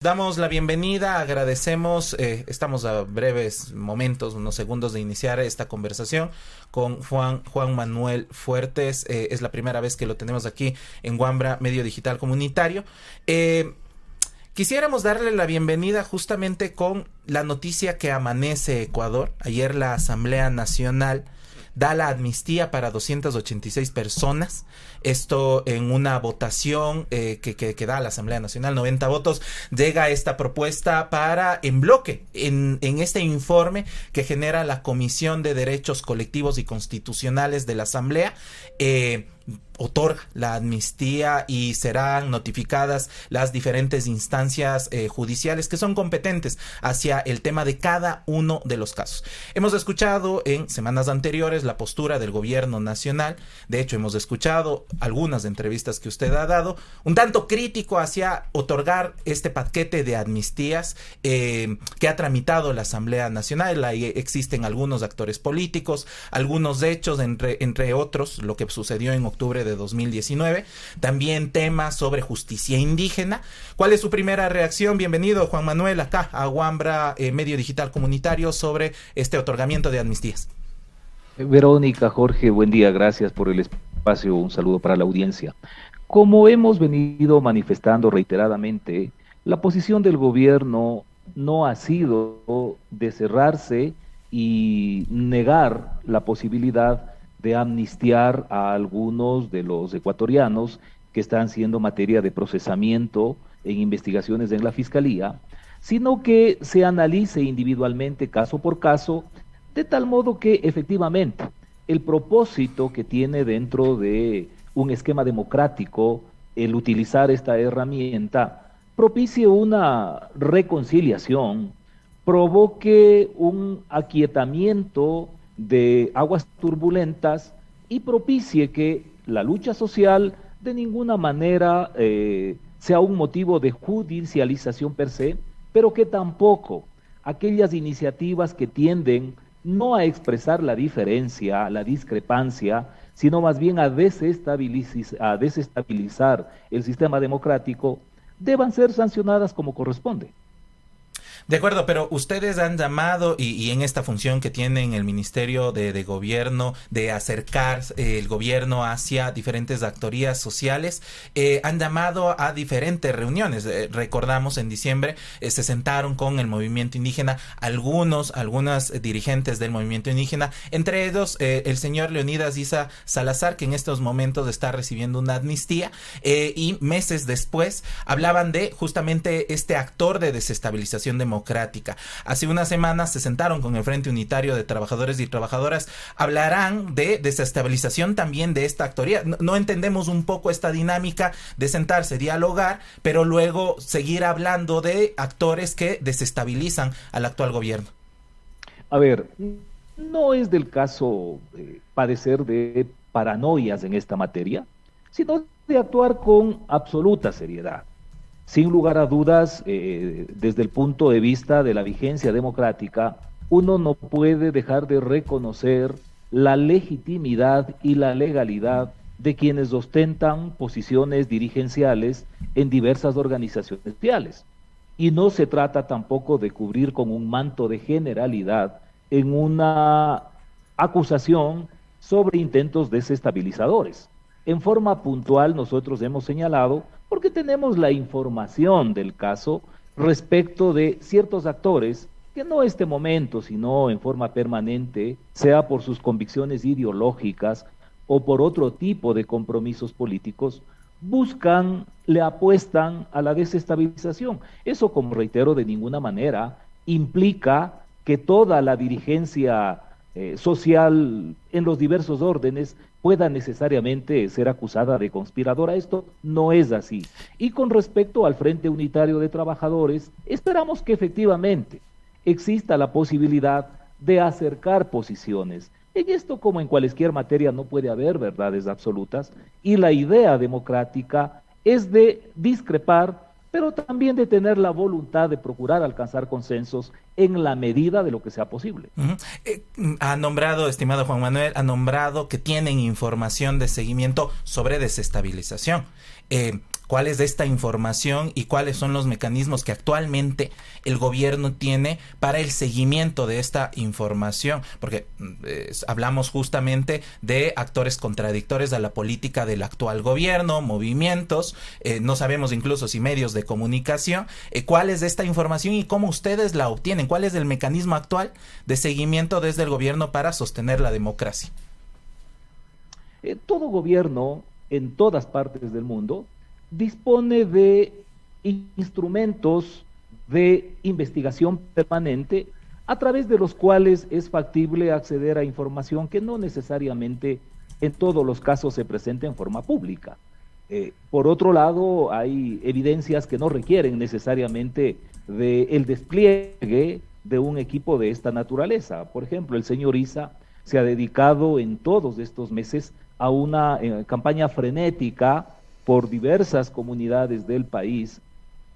Damos la bienvenida, agradecemos, estamos a breves momentos, unos segundos de iniciar esta conversación con Juan Manuel Fuertes. Es la primera vez que lo tenemos aquí en Wambra Medio Digital Comunitario. Quisiéramos darle la bienvenida justamente con la noticia que amanece Ecuador. Ayer la Asamblea Nacional da la amnistía para 286 personas. Esto en una votación que da la Asamblea Nacional, 90 votos. Llega esta propuesta para en bloque en este informe que genera la Comisión de Derechos Colectivos y Constitucionales de la Asamblea. Otorga la amnistía y serán notificadas las diferentes instancias judiciales que son competentes hacia el tema de cada uno de los casos. Hemos escuchado en semanas anteriores la postura del gobierno nacional. De hecho, hemos escuchado algunas entrevistas que usted ha dado, un tanto crítico hacia otorgar este paquete de amnistías que ha tramitado la Asamblea Nacional. Ahí existen algunos actores políticos, algunos hechos, entre otros, lo que sucedió en octubre de 2019, también temas sobre justicia indígena. ¿Cuál es su primera reacción? Bienvenido, Juan Manuel, acá a Wambra Medio Digital Comunitario sobre este otorgamiento de amnistías. Verónica, Jorge, buen día, gracias por el espacio, un saludo para la audiencia. Como hemos venido manifestando reiteradamente, la posición del gobierno no ha sido de cerrarse y negar la posibilidad de amnistiar a algunos de los ecuatorianos que están siendo materia de procesamiento en investigaciones en la Fiscalía, sino que se analice individualmente caso por caso, de tal modo que efectivamente el propósito que tiene dentro de un esquema democrático el utilizar esta herramienta propicie una reconciliación, provoque un aquietamiento de aguas turbulentas y propicie que la lucha social de ninguna manera sea un motivo de judicialización per se, pero que tampoco aquellas iniciativas que tienden no a expresar la diferencia, la discrepancia, sino más bien a desestabilizar el sistema democrático, deban ser sancionadas como corresponde. De acuerdo, pero ustedes han llamado, y en esta función que tienen el Ministerio de Gobierno, de acercar el gobierno hacia diferentes actorías sociales, han llamado a diferentes reuniones. Recordamos en diciembre se sentaron con el movimiento indígena algunas dirigentes del movimiento indígena, entre ellos el señor Leonidas Issa Salazar, que en estos momentos está recibiendo una amnistía, y meses después hablaban de justamente este actor de desestabilización democrática. Hace unas semanas se sentaron con el Frente Unitario de Trabajadores y Trabajadoras. Hablarán de desestabilización también de esta actoría. No entendemos un poco esta dinámica de sentarse, dialogar, pero luego seguir hablando de actores que desestabilizan al actual gobierno. A ver, no es del caso padecer de paranoias en esta materia, sino de actuar con absoluta seriedad. Sin lugar a dudas, desde el punto de vista de la vigencia democrática, uno no puede dejar de reconocer la legitimidad y la legalidad de quienes ostentan posiciones dirigenciales en diversas organizaciones sociales. Y no se trata tampoco de cubrir con un manto de generalidad en una acusación sobre intentos desestabilizadores. En forma puntual nosotros hemos señalado, porque tenemos la información del caso respecto de ciertos actores que no este momento, sino en forma permanente, sea por sus convicciones ideológicas o por otro tipo de compromisos políticos, buscan, le apuestan a la desestabilización. Eso, como reitero, de ninguna manera implica que toda la dirigencia social en los diversos órdenes pueda necesariamente ser acusada de conspiradora. Esto no es así. Y con respecto al Frente Unitario de Trabajadores, esperamos que efectivamente exista la posibilidad de acercar posiciones. En esto, como en cualquier materia, no puede haber verdades absolutas, y la idea democrática es de discrepar, pero también de tener la voluntad de procurar alcanzar consensos en la medida de lo que sea posible. Ha nombrado, estimado Juan Manuel, ha nombrado que tienen información de seguimiento sobre desestabilización. ¿Cuál es esta información y cuáles son los mecanismos que actualmente el gobierno tiene para el seguimiento de esta información? Porque hablamos justamente de actores contradictorios a la política del actual gobierno, movimientos, no sabemos incluso si medios de comunicación. ¿Cuál es esta información y cómo ustedes la obtienen? ¿Cuál es el mecanismo actual de seguimiento desde el gobierno para sostener la democracia? Todo gobierno en todas partes del mundo dispone de instrumentos de investigación permanente a través de los cuales es factible acceder a información que no necesariamente en todos los casos se presenta en forma pública. Por otro lado, hay evidencias que no requieren necesariamente del despliegue de un equipo de esta naturaleza. Por ejemplo, el señor Issa se ha dedicado en todos estos meses a una campaña frenética por diversas comunidades del país,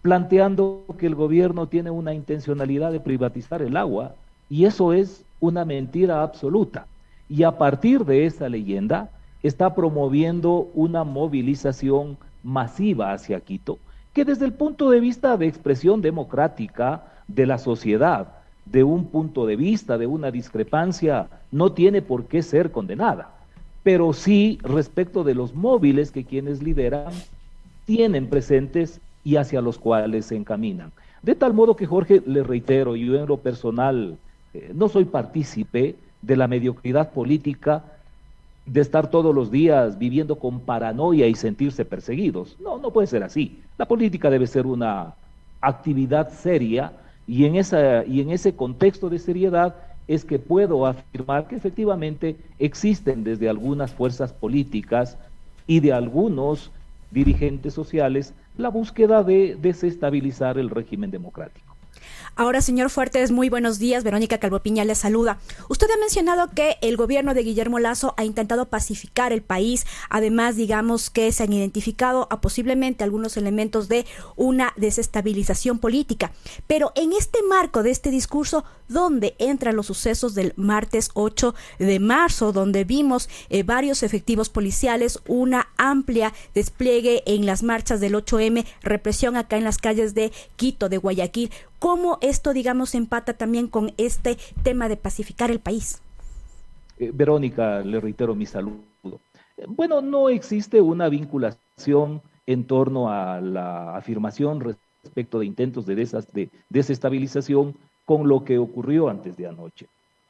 planteando que el gobierno tiene una intencionalidad de privatizar el agua, y eso es una mentira absoluta. Y a partir de esa leyenda, está promoviendo una movilización masiva hacia Quito, que desde el punto de vista de expresión democrática de la sociedad, de un punto de vista, de una discrepancia, no tiene por qué ser condenada. Pero sí respecto de los móviles que quienes lideran tienen presentes y hacia los cuales se encaminan. De tal modo que, Jorge, le reitero, yo en lo personal no soy partícipe de la mediocridad política de estar todos los días viviendo con paranoia y sentirse perseguidos. No, no puede ser así. La política debe ser una actividad seria y en ese contexto de seriedad es que puedo afirmar que efectivamente existen desde algunas fuerzas políticas y de algunos dirigentes sociales la búsqueda de desestabilizar el régimen democrático. Ahora, señor Fuertes, muy buenos días. Verónica Calvo-Piña le saluda. Usted ha mencionado que el gobierno de Guillermo Lasso ha intentado pacificar el país. Además, digamos que se han identificado a posiblemente algunos elementos de una desestabilización política. Pero en este marco de este discurso, ¿dónde entran los sucesos del martes 8 de marzo, donde vimos varios efectivos policiales, una amplia despliegue en las marchas del 8M, represión acá en las calles de Quito, de Guayaquil? ¿Cómo esto, digamos, empata también con este tema de pacificar el país? Verónica, le reitero mi saludo. Bueno, no existe una vinculación en torno a la afirmación respecto de intentos de desestabilización con lo que ocurrió antes de anoche.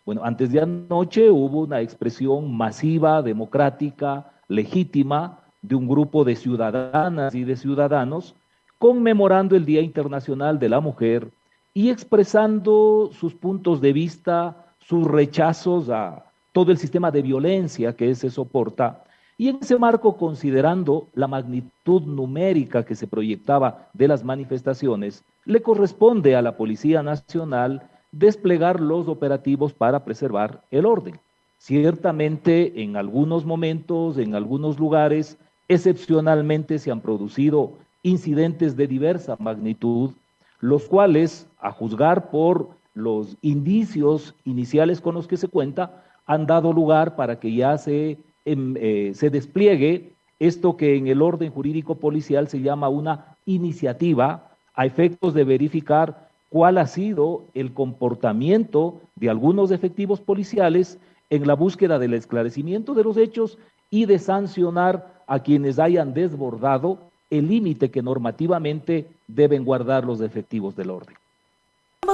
Bueno, antes de anoche hubo una expresión masiva, democrática, legítima, de un grupo de ciudadanas y de ciudadanos conmemorando el Día Internacional de la Mujer y expresando sus puntos de vista, sus rechazos a todo el sistema de violencia que se soporta, y en ese marco, considerando la magnitud numérica que se proyectaba de las manifestaciones, le corresponde a la Policía Nacional desplegar los operativos para preservar el orden. Ciertamente, en algunos momentos, en algunos lugares, excepcionalmente se han producido incidentes de diversa magnitud, los cuales, a juzgar por los indicios iniciales con los que se cuenta, han dado lugar para que ya se despliegue esto que en el orden jurídico policial se llama una iniciativa a efectos de verificar cuál ha sido el comportamiento de algunos efectivos policiales en la búsqueda del esclarecimiento de los hechos y de sancionar a quienes hayan desbordado el límite que normativamente deben guardar los efectivos del orden.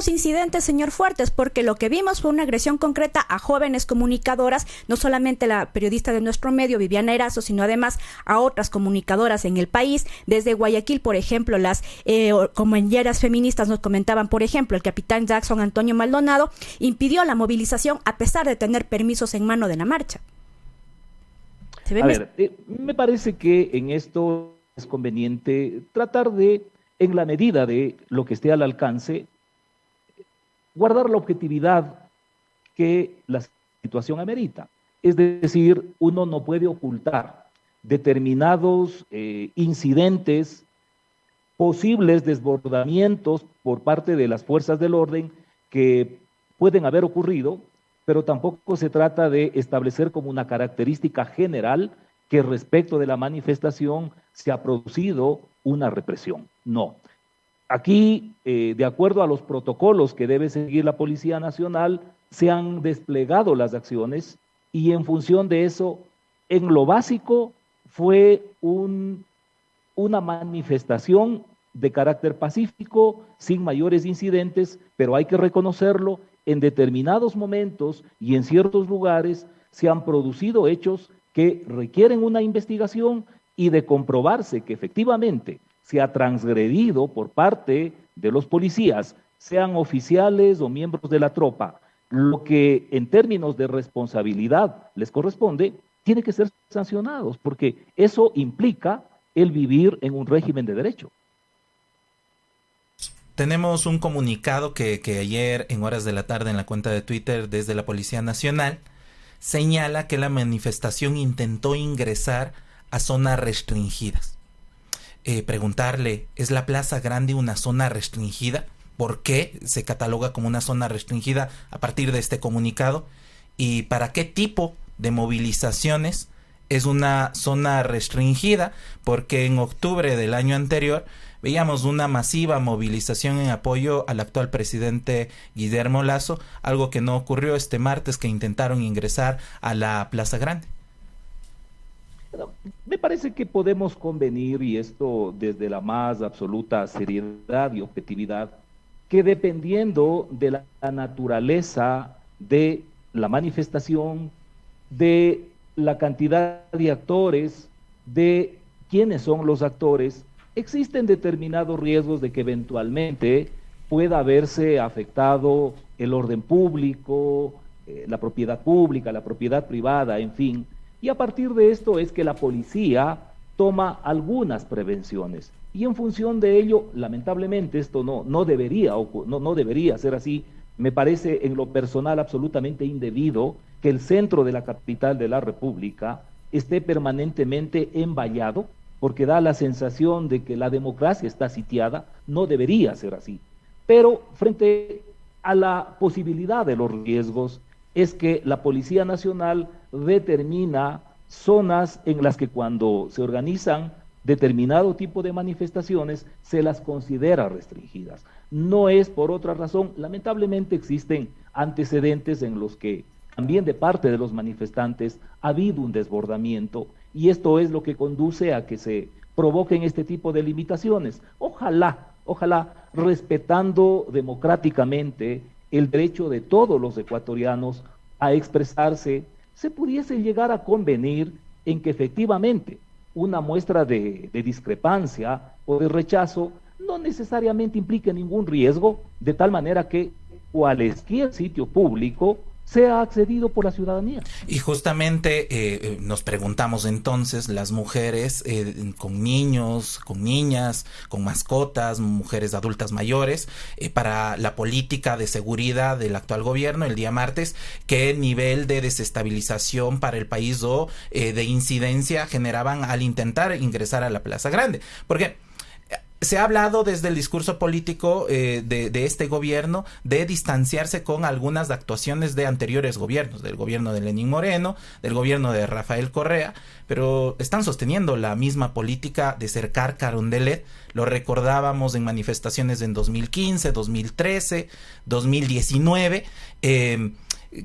Incidentes, señor Fuertes, porque lo que vimos fue una agresión concreta a jóvenes comunicadoras, no solamente la periodista de nuestro medio, Viviana Erazo, sino además a otras comunicadoras en el país. Desde Guayaquil, por ejemplo, las compañeras feministas nos comentaban, por ejemplo, el capitán Jackson Antonio Maldonado impidió la movilización a pesar de tener permisos en mano de la marcha. Me parece que en esto es conveniente tratar de, en la medida de lo que esté al alcance, guardar la objetividad que la situación amerita. Es decir, uno no puede ocultar determinados incidentes, posibles desbordamientos por parte de las fuerzas del orden que pueden haber ocurrido, pero tampoco se trata de establecer como una característica general que respecto de la manifestación se ha producido una represión. No. Aquí, de acuerdo a los protocolos que debe seguir la Policía Nacional, se han desplegado las acciones y en función de eso, en lo básico, fue una manifestación de carácter pacífico, sin mayores incidentes, pero hay que reconocerlo, en determinados momentos y en ciertos lugares se han producido hechos que requieren una investigación y de comprobarse que efectivamente se ha transgredido por parte de los policías, sean oficiales o miembros de la tropa, lo que en términos de responsabilidad les corresponde, tiene que ser sancionados, porque eso implica el vivir en un régimen de derecho. Tenemos un comunicado que ayer en horas de la tarde en la cuenta de Twitter desde la Policía Nacional señala que la manifestación intentó ingresar a zonas restringidas. Preguntarle, ¿es la Plaza Grande una zona restringida? ¿Por qué se cataloga como una zona restringida a partir de este comunicado? ¿Y para qué tipo de movilizaciones es una zona restringida? Porque en octubre del año anterior veíamos una masiva movilización en apoyo al actual presidente Guillermo Lasso, algo que no ocurrió este martes, que intentaron ingresar a la Plaza Grande. Me parece que podemos convenir, y esto desde la más absoluta seriedad y objetividad, que dependiendo de la naturaleza de la manifestación, de la cantidad de actores, de quiénes son los actores, existen determinados riesgos de que eventualmente pueda haberse afectado el orden público, la propiedad privada, en fin. Y a partir de esto es que la policía toma algunas prevenciones. Y en función de ello, lamentablemente, esto no debería ser así. Me parece en lo personal absolutamente indebido que el centro de la capital de la República esté permanentemente envallado, porque da la sensación de que la democracia está sitiada. No debería ser así. Pero frente a la posibilidad de los riesgos, es que la Policía Nacional determina zonas en las que cuando se organizan determinado tipo de manifestaciones se las considera restringidas. No es por otra razón. Lamentablemente existen antecedentes en los que también de parte de los manifestantes ha habido un desbordamiento, y esto es lo que conduce a que se provoquen este tipo de limitaciones. Ojalá respetando democráticamente el derecho de todos los ecuatorianos a expresarse, se pudiese llegar a convenir en que efectivamente una muestra de discrepancia o de rechazo no necesariamente implique ningún riesgo, de tal manera que cualquier sitio público sea accedido por la ciudadanía. Y justamente nos preguntamos entonces, las mujeres con niños, con niñas, con mascotas, mujeres adultas mayores, para la política de seguridad del actual gobierno el día martes, ¿qué nivel de desestabilización para el país o de incidencia generaban al intentar ingresar a la Plaza Grande? Porque se ha hablado desde el discurso político de este gobierno de distanciarse con algunas actuaciones de anteriores gobiernos, del gobierno de Lenín Moreno, del gobierno de Rafael Correa, pero están sosteniendo la misma política de cercar Carondelet. Lo recordábamos en manifestaciones en 2015, 2013, 2019.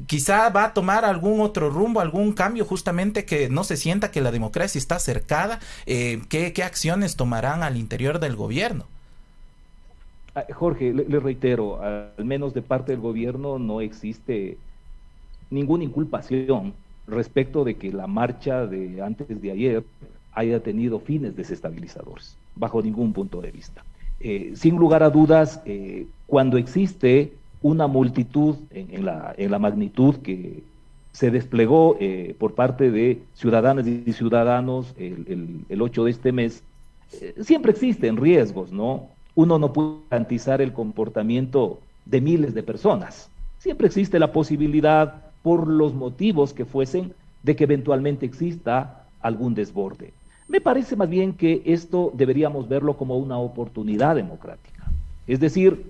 Quizá va a tomar algún otro rumbo, algún cambio, justamente que no se sienta que la democracia está cercada. ¿Qué acciones tomarán al interior del gobierno? Jorge, le reitero, al menos de parte del gobierno no existe ninguna inculpación respecto de que la marcha de antes de ayer haya tenido fines desestabilizadores, bajo ningún punto de vista. Sin lugar a dudas, cuando existe una multitud en la magnitud que se desplegó por parte de ciudadanas y ciudadanos el 8 de este mes, siempre existen riesgos, ¿no? Uno no puede garantizar el comportamiento de miles de personas. Siempre existe la posibilidad, por los motivos que fuesen, de que eventualmente exista algún desborde. Me parece más bien que esto deberíamos verlo como una oportunidad democrática. Es decir,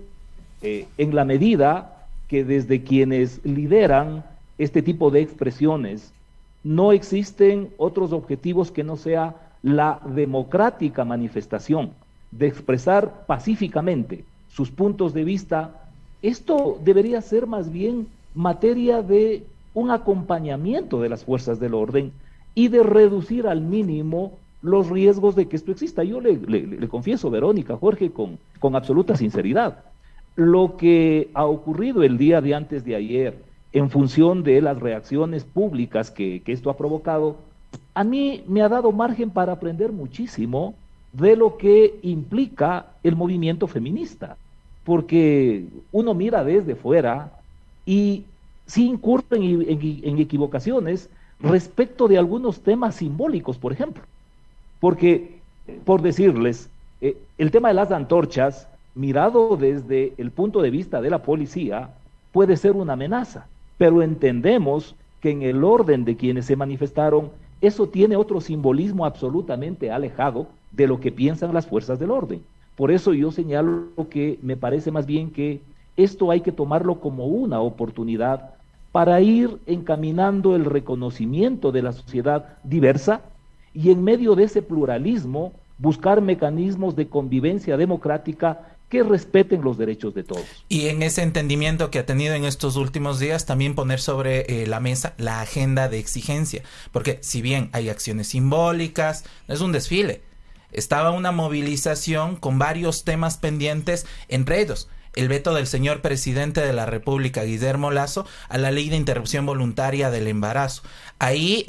en la medida que desde quienes lideran este tipo de expresiones no existen otros objetivos que no sea la democrática manifestación de expresar pacíficamente sus puntos de vista. Esto debería ser más bien materia de un acompañamiento de las fuerzas del orden y de reducir al mínimo los riesgos de que esto exista. Yo le confieso, Verónica, Jorge, con absoluta sinceridad, lo que ha ocurrido el día de antes de ayer, en función de las reacciones públicas que esto ha provocado, a mí me ha dado margen para aprender muchísimo de lo que implica el movimiento feminista, porque uno mira desde fuera y sí incurre en equivocaciones respecto de algunos temas simbólicos, por ejemplo, porque, por decirles, el tema de las antorchas, mirado desde el punto de vista de la policía, puede ser una amenaza, pero entendemos que en el orden de quienes se manifestaron, eso tiene otro simbolismo absolutamente alejado de lo que piensan las fuerzas del orden. Por eso yo señalo que me parece más bien que esto hay que tomarlo como una oportunidad para ir encaminando el reconocimiento de la sociedad diversa y en medio de ese pluralismo buscar mecanismos de convivencia democrática que respeten los derechos de todos. Y en ese entendimiento que ha tenido en estos últimos días, también poner sobre la mesa la agenda de exigencia, porque si bien hay acciones simbólicas, no es un desfile, estaba una movilización con varios temas pendientes, entre ellos el veto del señor presidente de la República, Guillermo Lasso, a la ley de interrupción voluntaria del embarazo. Ahí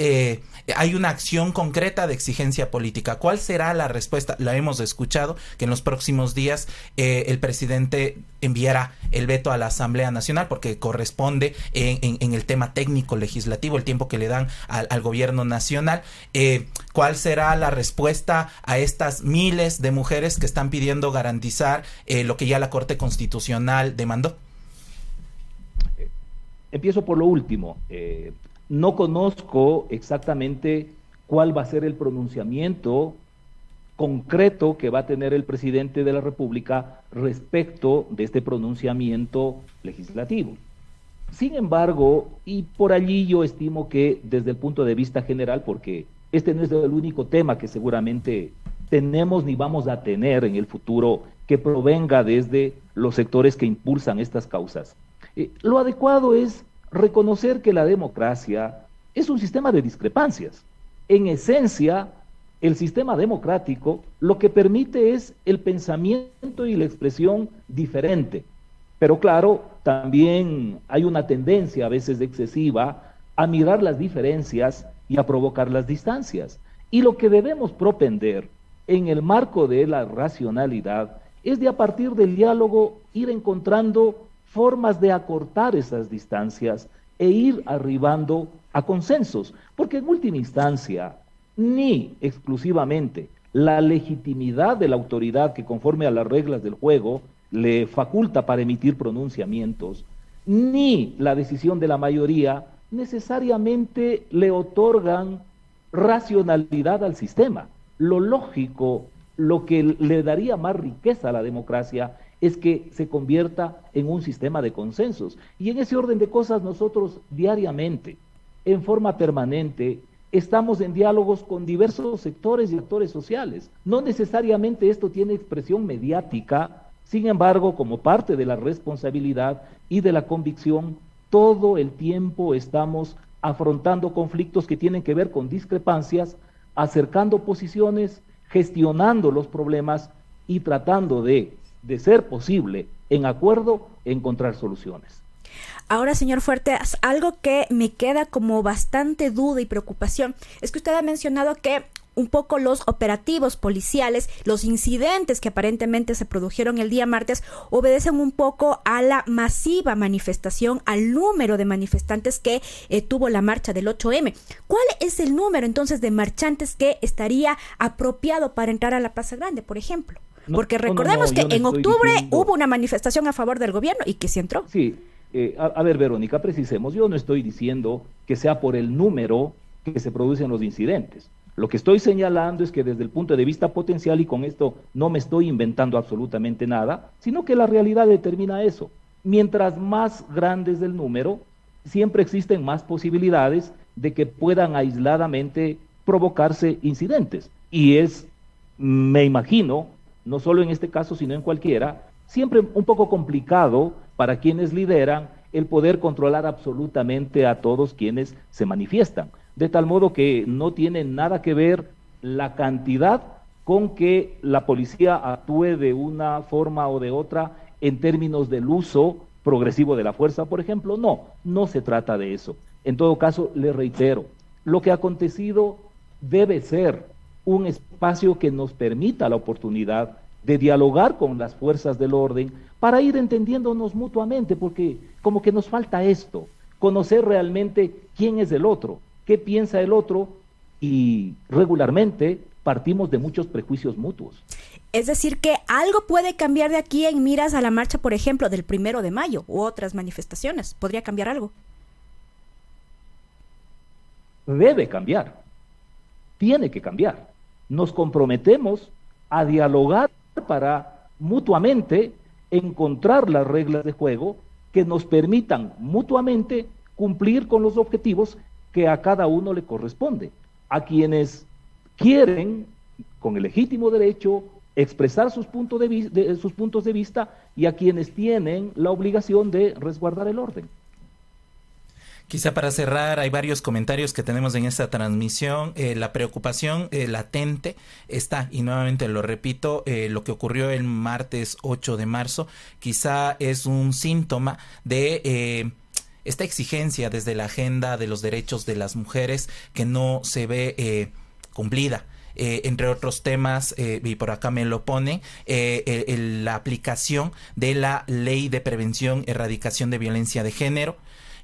hay una acción concreta de exigencia política. ¿Cuál será la respuesta? La hemos escuchado, que en los próximos días el presidente enviará el veto a la Asamblea Nacional, porque corresponde en el tema técnico legislativo, el tiempo que le dan al gobierno nacional. ¿Cuál será la respuesta a estas miles de mujeres que están pidiendo garantizar lo que ya la Corte Constitucional demandó? Empiezo por lo último. No conozco exactamente cuál va a ser el pronunciamiento concreto que va a tener el presidente de la República respecto de este pronunciamiento legislativo. Sin embargo, y por allí yo estimo que desde el punto de vista general, porque este no es el único tema que seguramente tenemos ni vamos a tener en el futuro que provenga desde los sectores que impulsan estas causas. Lo adecuado es reconocer que la democracia es un sistema de discrepancias. En esencia, el sistema democrático lo que permite es el pensamiento y la expresión diferente. Pero claro, también hay una tendencia a veces excesiva a mirar las diferencias y a provocar las distancias. Y lo que debemos propender en el marco de la racionalidad es de a partir del diálogo ir encontrando formas de acortar esas distancias e ir arribando a consensos, porque en última instancia, ni exclusivamente la legitimidad de la autoridad que conforme a las reglas del juego le faculta para emitir pronunciamientos, ni la decisión de la mayoría necesariamente le otorgan racionalidad al sistema. Lo lógico, lo que le daría más riqueza a la democracia es que se convierta en un sistema de consensos. Y en ese orden de cosas nosotros diariamente, en forma permanente, estamos en diálogos con diversos sectores y actores sociales. No necesariamente esto tiene expresión mediática, sin embargo, como parte de la responsabilidad y de la convicción, todo el tiempo estamos afrontando conflictos que tienen que ver con discrepancias, acercando posiciones, gestionando los problemas y tratando de ser posible, en acuerdo, encontrar soluciones. Ahora, señor Fuertes, algo que me queda como bastante duda y preocupación es que usted ha mencionado que un poco los operativos policiales, los incidentes que aparentemente se produjeron el día martes, obedecen un poco a la masiva manifestación, al número de manifestantes que tuvo la marcha del 8M. ¿Cuál es el número entonces de marchantes que estaría apropiado para entrar a la Plaza Grande, por ejemplo? Porque recordemos que en octubre hubo una manifestación a favor del gobierno y que sí entró. Sí, a ver, Verónica, precisemos, yo no estoy diciendo que sea por el número que se producen los incidentes. Lo que estoy señalando es que desde el punto de vista potencial, y con esto no me estoy inventando absolutamente nada, sino que la realidad determina eso. mientras más grande es el número, siempre existen más posibilidades de que puedan aisladamente provocarse incidentes. Y es, me imagino, no solo en este caso, sino en cualquiera, siempre un poco complicado para quienes lideran el poder controlar absolutamente a todos quienes se manifiestan. De tal modo que no tiene nada que ver la cantidad con que la policía actúe de una forma o de otra en términos del uso progresivo de la fuerza, por ejemplo. No se trata de eso. En todo caso, le reitero, lo que ha acontecido debe ser un espacio que nos permita la oportunidad de dialogar con las fuerzas del orden para ir entendiéndonos mutuamente, porque como que nos falta esto, conocer realmente quién es el otro, qué piensa el otro, y regularmente partimos de muchos prejuicios mutuos. Es decir, que algo puede cambiar de aquí en miras a la marcha, por ejemplo, del 1 de mayo u otras manifestaciones. ¿Podría cambiar algo? Debe cambiar, tiene que cambiar. Nos comprometemos a dialogar para mutuamente encontrar las reglas de juego que nos permitan mutuamente cumplir con los objetivos que a cada uno le corresponde. A quienes quieren, con el legítimo derecho, expresar sus puntos de vista, y a quienes tienen la obligación de resguardar el orden. Quizá para cerrar, hay varios comentarios que tenemos en esta transmisión. La preocupación latente está, y nuevamente lo repito, lo que ocurrió el martes 8 de marzo, quizá es un síntoma de esta exigencia desde la agenda de los derechos de las mujeres que no se ve cumplida. Entre otros temas, y por acá me lo pone, la aplicación de la Ley de Prevención y Erradicación de Violencia de Género.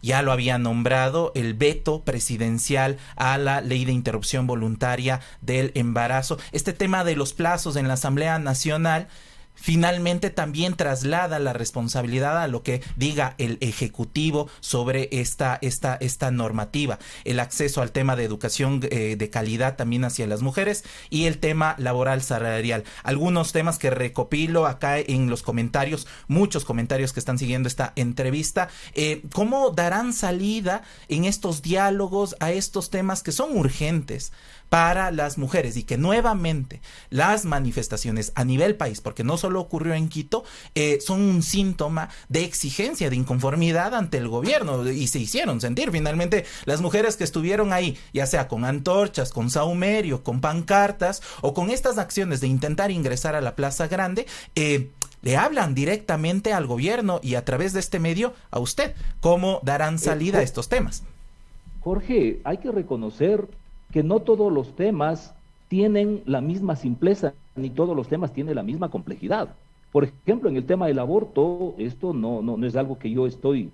Ya lo había nombrado, el veto presidencial a la ley de interrupción voluntaria del embarazo. Este tema de los plazos en la Asamblea Nacional finalmente también traslada la responsabilidad a lo que diga el Ejecutivo sobre esta normativa. El acceso al tema de educación de calidad también hacia las mujeres, y el tema laboral salarial. Algunos temas que recopilo acá en los comentarios, muchos comentarios que están siguiendo esta entrevista. ¿Cómo darán salida en estos diálogos a estos temas que son urgentes para las mujeres, y que nuevamente las manifestaciones a nivel país, porque no solo ocurrió en Quito, son un síntoma de exigencia, de inconformidad ante el gobierno, y se hicieron sentir finalmente las mujeres que estuvieron ahí, ya sea con antorchas, con saumerio, con pancartas, o con estas acciones de intentar ingresar a la Plaza Grande. Le hablan directamente al gobierno y a través de este medio a usted. ¿Cómo darán salida a estos temas? Jorge, hay que reconocer que no todos los temas tienen la misma simpleza, ni todos los temas tienen la misma complejidad. Por ejemplo, en el tema del aborto, esto no es algo que yo estoy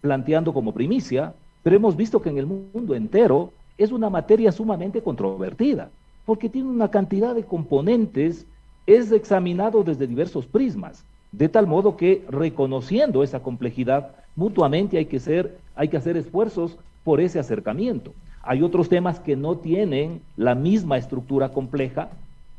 planteando como primicia, pero hemos visto que en el mundo entero es una materia sumamente controvertida, porque tiene una cantidad de componentes, es examinado desde diversos prismas, de tal modo que, reconociendo esa complejidad, mutuamente hay que hacer esfuerzos por ese acercamiento. Hay otros temas que no tienen la misma estructura compleja,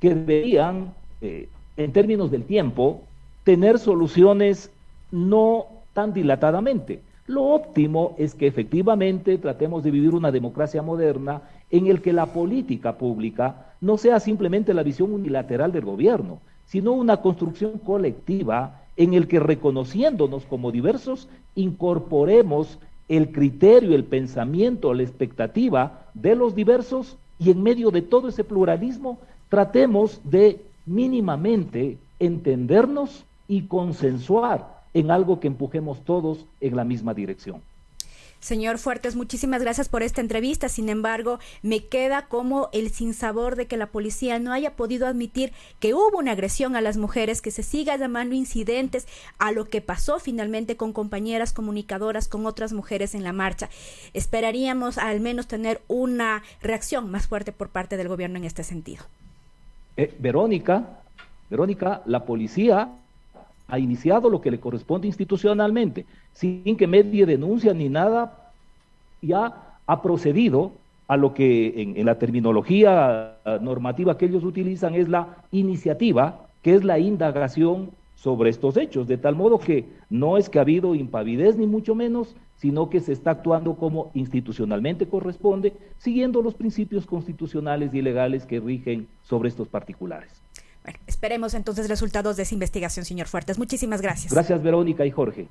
que deberían, en términos del tiempo, tener soluciones no tan dilatadamente. Lo óptimo es que efectivamente tratemos de vivir una democracia moderna en el que la política pública no sea simplemente la visión unilateral del gobierno, sino una construcción colectiva en el que, reconociéndonos como diversos, incorporemos el criterio, el pensamiento, la expectativa de los diversos, y en medio de todo ese pluralismo tratemos de mínimamente entendernos y consensuar en algo que empujemos todos en la misma dirección. Señor Fuertes, muchísimas gracias por esta entrevista. Sin embargo, me queda como el sinsabor de que la policía no haya podido admitir que hubo una agresión a las mujeres, que se siga llamando incidentes a lo que pasó finalmente con compañeras comunicadoras, con otras mujeres en la marcha. Esperaríamos al menos tener una reacción más fuerte por parte del gobierno en este sentido. Verónica, la policía ha iniciado lo que le corresponde institucionalmente, sin que medie denuncia ni nada, ya ha procedido a lo que en la terminología normativa que ellos utilizan es la iniciativa, que es la indagación sobre estos hechos, de tal modo que no es que ha habido impavidez ni mucho menos, sino que se está actuando como institucionalmente corresponde, siguiendo los principios constitucionales y legales que rigen sobre estos particulares. Bueno, esperemos entonces resultados de esa investigación, señor Fuertes. Muchísimas gracias. Gracias, Verónica y Jorge.